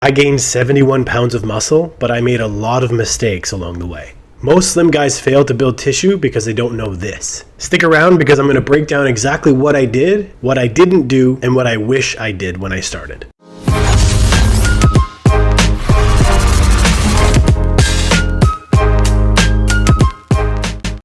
I gained 71 pounds of muscle, but I made a lot of mistakes along the way. Most slim guys fail to build tissue because they don't know this. Stick around because I'm going to break down exactly what I did, what I didn't do, and what I wish I did when I started.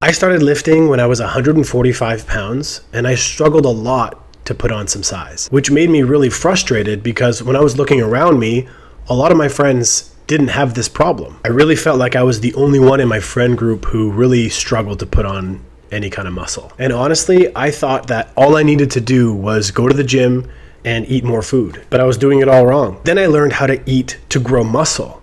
I started lifting when I was 145 pounds, and I struggled a lot to put on some size, which made me really frustrated because when I was looking around me, a lot of my friends didn't have this problem. I really felt like I was the only one in my friend group who really struggled to put on any kind of muscle. And honestly, I thought that all I needed to do was go to the gym and eat more food, but I was doing it all wrong. Then I learned how to eat to grow muscle,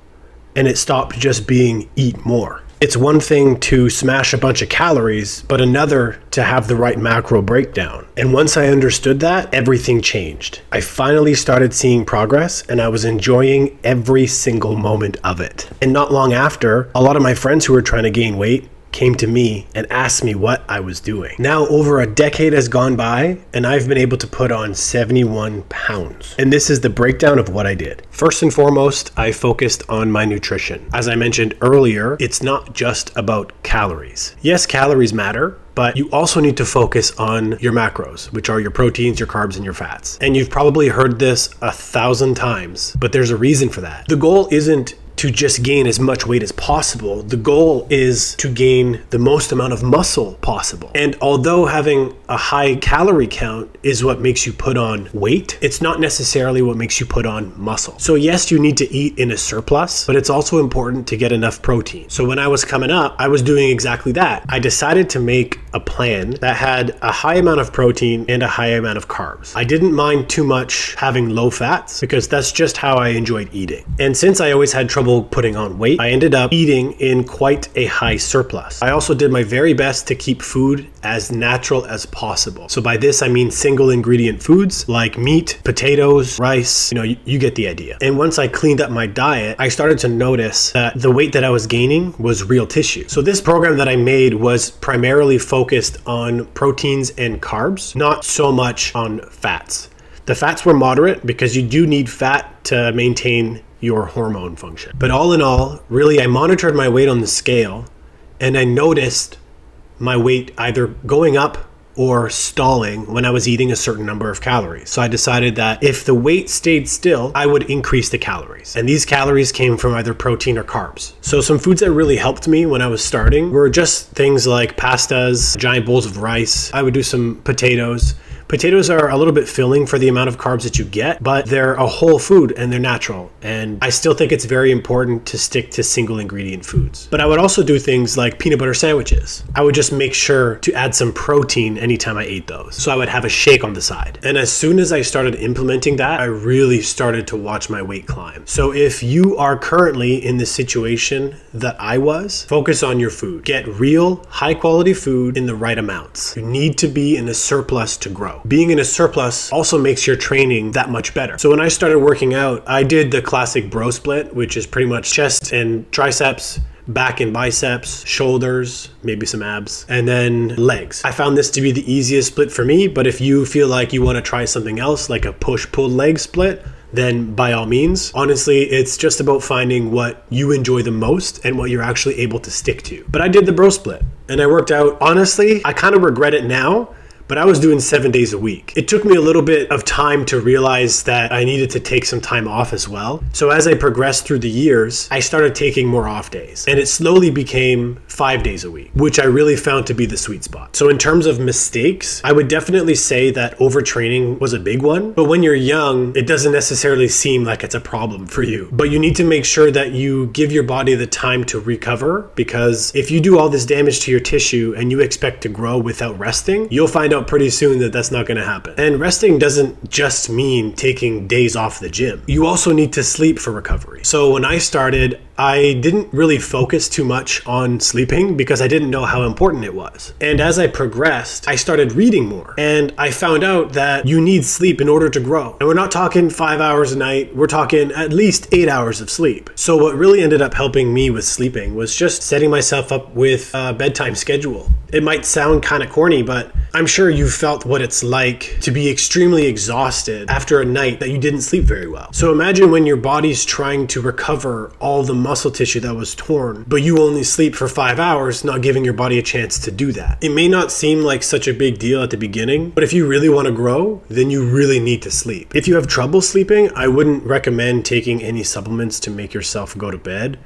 and it stopped just being eat more. It's one thing to smash a bunch of calories, but another to have the right macro breakdown. And once I understood that, everything changed. I finally started seeing progress, and I was enjoying every single moment of it. And not long after, a lot of my friends who were trying to gain weight came to me and asked me what I was doing. Now over a decade has gone by and I've been able to put on 71 pounds. And this is the breakdown of what I did. First and foremost, I focused on my nutrition. As I mentioned earlier, it's not just about calories. Yes, calories matter, but you also need to focus on your macros, which are your proteins, your carbs, and your fats. And you've probably heard this 1,000 times, but there's a reason for that. The goal isn't to just gain as much weight as possible. The goal is to gain the most amount of muscle possible. And although having a high calorie count is what makes you put on weight, it's not necessarily what makes you put on muscle. So yes, you need to eat in a surplus, but it's also important to get enough protein. So when I was coming up, I was doing exactly that. I decided to make a plan that had a high amount of protein and a high amount of carbs. I didn't mind too much having low fats because that's just how I enjoyed eating. And since I always had trouble putting on weight, I ended up eating in quite a high surplus. I also did my very best to keep food as natural as possible. So by this, I mean single ingredient foods like meat, potatoes, rice, you get the idea. And once I cleaned up my diet, I started to notice that the weight that I was gaining was real tissue. So this program that I made was primarily focused on proteins and carbs, not so much on fats. The fats were moderate because you do need fat to maintain your hormone function. But all in all, really, I monitored my weight on the scale and I noticed my weight either going up or stalling when I was eating a certain number of calories. So I decided that if the weight stayed still, I would increase the calories. And these calories came from either protein or carbs. So some foods that really helped me when I was starting were just things like pastas, giant bowls of rice. I would do some potatoes. Potatoes are a little bit filling for the amount of carbs that you get, but they're a whole food and they're natural. And I still think it's very important to stick to single ingredient foods. But I would also do things like peanut butter sandwiches. I would just make sure to add some protein anytime I ate those. So I would have a shake on the side. And as soon as I started implementing that, I really started to watch my weight climb. So if you are currently in the situation that I was, focus on your food. Get real, high quality food in the right amounts. You need to be in a surplus to grow. Being in a surplus also makes your training that much better. So when I started working out, I did the classic bro split, which is pretty much chest and triceps, back and biceps, shoulders, maybe some abs, and then legs. I found this to be the easiest split for me, but if you feel like you want to try something else, like a push-pull leg split, then by all means. Honestly, it's just about finding what you enjoy the most and what you're actually able to stick to. But I did the bro split and I worked out. Honestly, I kind of regret it now, but I was doing 7 days a week. It took me a little bit of time to realize that I needed to take some time off as well. So as I progressed through the years, I started taking more off days and it slowly became 5 days a week, which I really found to be the sweet spot. So in terms of mistakes, I would definitely say that overtraining was a big one. But when you're young, it doesn't necessarily seem like it's a problem for you. But you need to make sure that you give your body the time to recover, because if you do all this damage to your tissue and you expect to grow without resting, you'll find out pretty soon that that's not going to happen. And resting doesn't just mean taking days off the gym. You also need to sleep for recovery. So when I started, I didn't really focus too much on sleeping because I didn't know how important it was. And as I progressed, I started reading more. And I found out that you need sleep in order to grow. And we're not talking 5 hours a night, we're talking at least 8 hours of sleep. So what really ended up helping me with sleeping was just setting myself up with a bedtime schedule. It might sound kind of corny, but I'm sure you felt what it's like to be extremely exhausted after a night that you didn't sleep very well. So imagine when your body's trying to recover all the muscle tissue that was torn, but you only sleep for 5 hours, not giving your body a chance to do that. It may not seem like such a big deal at the beginning, but if you really want to grow, then you really need to sleep. If you have trouble sleeping, I wouldn't recommend taking any supplements to make yourself go to bed.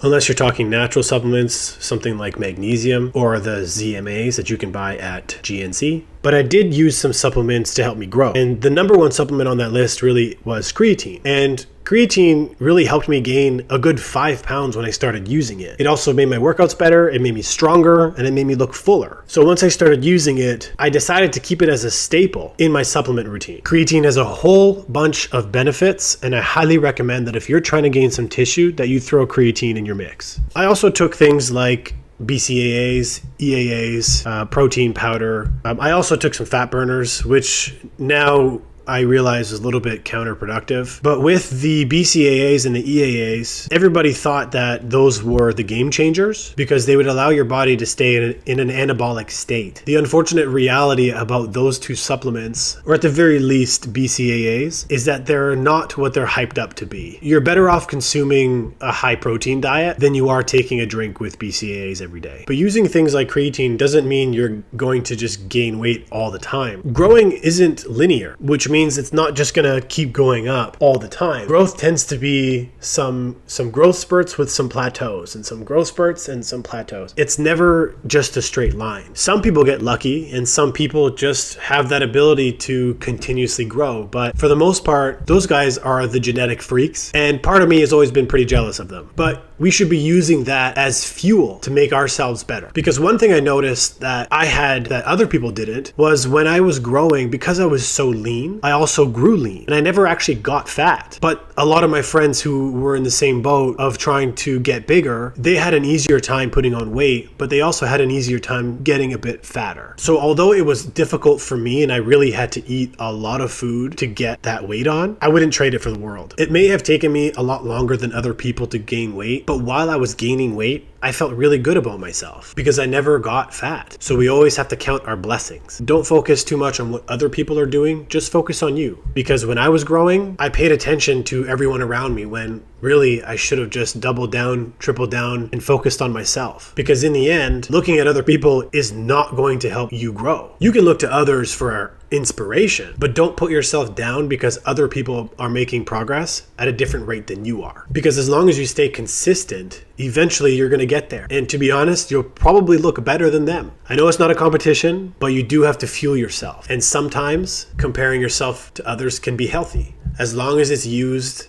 Unless you're talking natural supplements, something like magnesium or the ZMAs that you can buy at GNC. But I did use some supplements to help me grow. And the number one supplement on that list really was creatine. And creatine really helped me gain a good 5 pounds when I started using it. It also made my workouts better, it made me stronger, and it made me look fuller. So once I started using it, I decided to keep it as a staple in my supplement routine. Creatine has a whole bunch of benefits, and I highly recommend that if you're trying to gain some tissue, that you throw creatine in your mix. I also took things like BCAAs, EAAs, protein powder. I also took some fat burners, which now I realize is a little bit counterproductive. But with the BCAAs and the EAAs, everybody thought that those were the game changers because they would allow your body to stay in an anabolic state. The unfortunate reality about those two supplements, or at the very least BCAAs, is that they're not what they're hyped up to be. You're better off consuming a high protein diet than you are taking a drink with BCAAs every day. But using things like creatine doesn't mean you're going to just gain weight all the time. Growing isn't linear, which means it's not just going to keep going up all the time. Growth tends to be some growth spurts with some plateaus, and some growth spurts and some plateaus. It's never just a straight line. Some people get lucky and some people just have that ability to continuously grow. But for the most part, those guys are the genetic freaks. And part of me has always been pretty jealous of them. But we should be using that as fuel to make ourselves better. Because one thing I noticed that I had that other people didn't was when I was growing, because I was so lean, I also grew lean and I never actually got fat. But a lot of my friends who were in the same boat of trying to get bigger, they had an easier time putting on weight, but they also had an easier time getting a bit fatter. So although it was difficult for me and I really had to eat a lot of food to get that weight on, I wouldn't trade it for the world. It may have taken me a lot longer than other people to gain weight, but while I was gaining weight, I felt really good about myself because I never got fat. So we always have to count our blessings. Don't focus too much on what other people are doing, just focus on you. Because when I was growing, I paid attention to everyone around me when really I should have just doubled down, tripled down, and focused on myself. Because in the end, looking at other people is not going to help you grow. You can look to others for inspiration, but don't put yourself down because other people are making progress at a different rate than you are. Because as long as you stay consistent, eventually you're going to get there. And to be honest, you'll probably look better than them. I know it's not a competition, but you do have to fuel yourself. And sometimes comparing yourself to others can be healthy, as long as it's used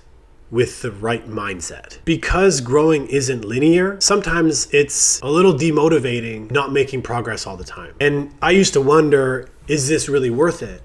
with the right mindset. Because growing isn't linear, sometimes it's a little demotivating not making progress all the time. And I used to wonder, is this really worth it?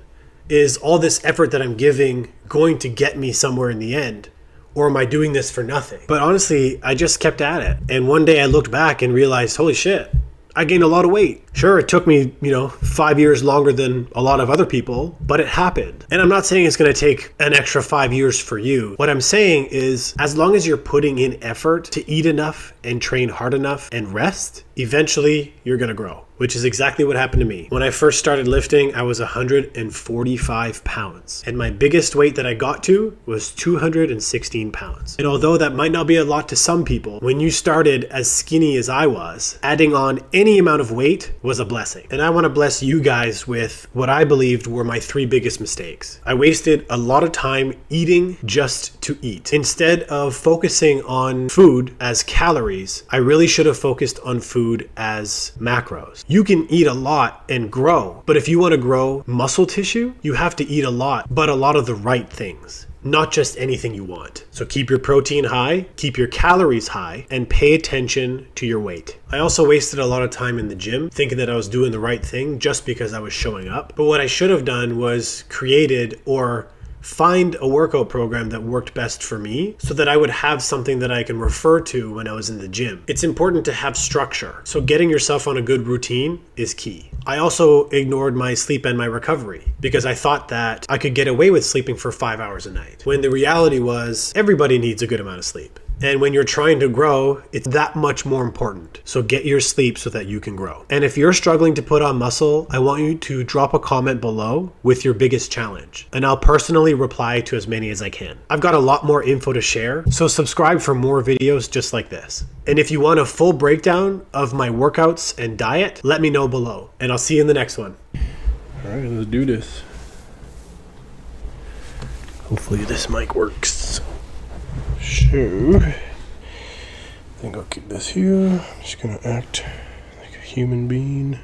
Is all this effort that I'm giving going to get me somewhere in the end? Or am I doing this for nothing? But honestly, I just kept at it. And one day I looked back and realized, holy shit, I gained a lot of weight. Sure, it took me, 5 years longer than a lot of other people, but it happened. And I'm not saying it's going to take an extra 5 years for you. What I'm saying is, as long as you're putting in effort to eat enough and train hard enough and rest, eventually you're going to grow, which is exactly what happened to me. When I first started lifting, I was 145 pounds. And my biggest weight that I got to was 216 pounds. And although that might not be a lot to some people, when you started as skinny as I was, adding on any amount of weight was a blessing. And I want to bless you guys with what I believed were my 3 biggest mistakes. I wasted a lot of time eating just to eat. Instead of focusing on food as calories, I really should have focused on food as macros. You can eat a lot and grow, but if you want to grow muscle tissue, you have to eat a lot, but a lot of the right things. Not just anything you want. So keep your protein high, keep your calories high, and pay attention to your weight. I also wasted a lot of time in the gym thinking that I was doing the right thing just because I was showing up. But what I should have done was created or find a workout program that worked best for me so that I would have something that I can refer to when I was in the gym. It's important to have structure, so getting yourself on a good routine is key. I also ignored my sleep and my recovery because I thought that I could get away with sleeping for 5 hours a night, when the reality was everybody needs a good amount of sleep. And when you're trying to grow, it's that much more important. So get your sleep so that you can grow. And if you're struggling to put on muscle, I want you to drop a comment below with your biggest challenge, and I'll personally reply to as many as I can. I've got a lot more info to share, so subscribe for more videos just like this. And if you want a full breakdown of my workouts and diet, let me know below, and I'll see you in the next one. All right, let's do this. Hopefully this mic works. So, I think I'll keep this here. I'm just gonna act like a human being.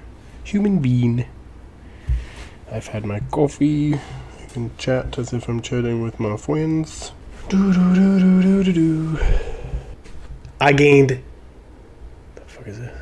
I've had my coffee. I can chat as if I'm chatting with my friends. I gained... the fuck is it?